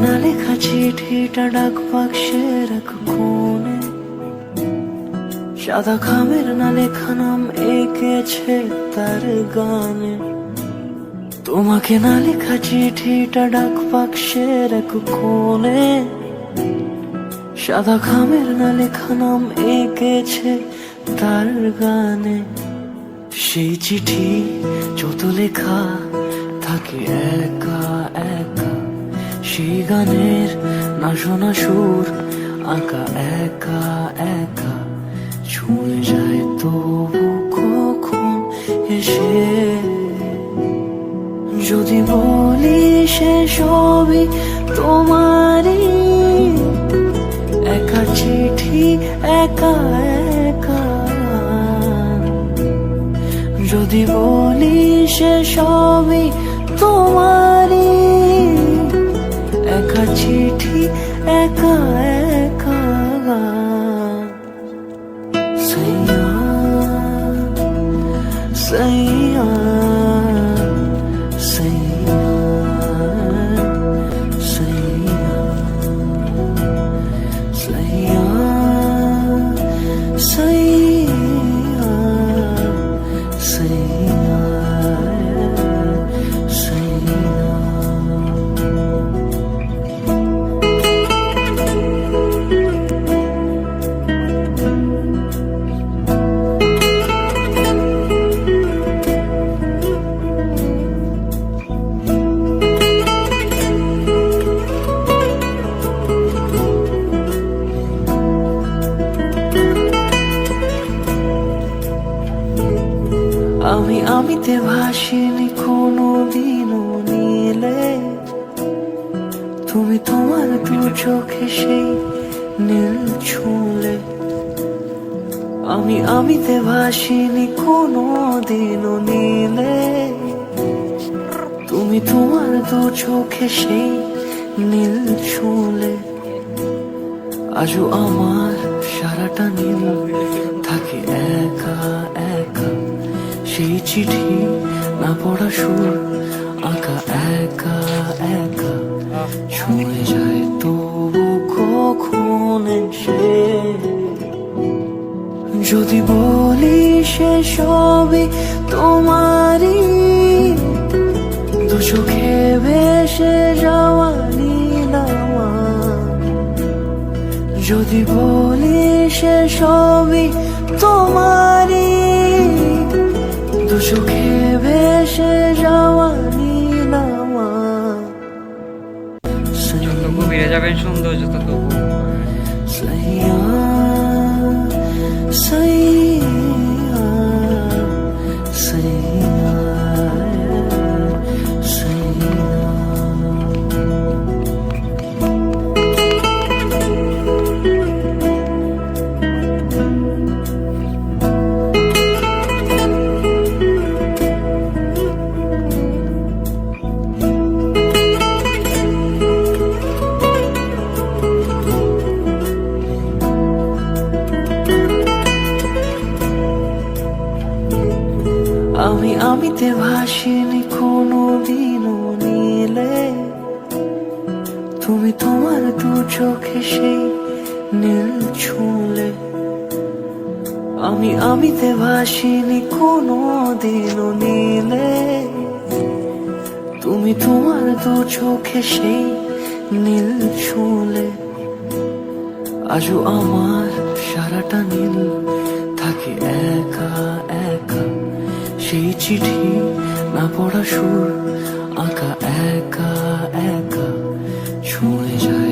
না লেখা চিঠিটা ডাক বাক্সের এক কোণে, সাদা খামের না লেখা নাম এঁকেছে তার গানে। তোমাকে না লেখা চিঠিটা ডাক বাক্সের এক কোণে, সাদা খামের না লেখা নাম এঁকেছে তার গানে। সেই চিঠি যত লেখা থাকে একা একা, সেই গানের না শোনা সুর আঁকা একা একা, ছুঁয়ে যায় তবু কখন এসে। যদি বলি সে সবই তোমারই, একা চিঠি একা একা। যদি বলি সে সবই তোমারই, একা চিঠি একা একা। সাইয়া সাইয়া সাইয়া সাইয়া সাইয়া সাইয়া সাইয়া সাইয়া। আমিতে ভাসিনি কোনো দিনও নীলে, তুমি তোমার দু চোখে সেই নীল ছুঁলে। আমিতে ভাসিনি কোনো দিনও নীলে, তুমি তোমার দু চোখে সেই নীল ছুঁলে। আজও আমার সারাটা নীল থাকে একা একা, সেই চিঠি না পড়া সুর আঁকা একা একা, ছুঁয়ে যায় তবু কখন এসে। যদি বলি সে সবই তোমারই, দু চোখে ভেসে যাওয়া নীলামা। যদি বলি সে সবই তোমারই, দু চোখে ভেসে যাওয়া নীলামা। যত গভীরে যাবেন সৌন্দর্য তত সাইয়া সাইয়া সাইয়া সাইয়া। আমিতে ভাসিনি কোনো দিনও নীলে, তুমি তোমার দু চোখে সেই নীল ছুঁলে। আমিতে ভাসিনি কোনো দিনও নীলে, তুমি তোমার দু চোখে সেই নীল ছুঁলে। আজও আমার সারাটা নীল থাকে একা একা, সেই চিঠি না পড়া সুর আঁকা একা একা, ছুঁয়ে যায়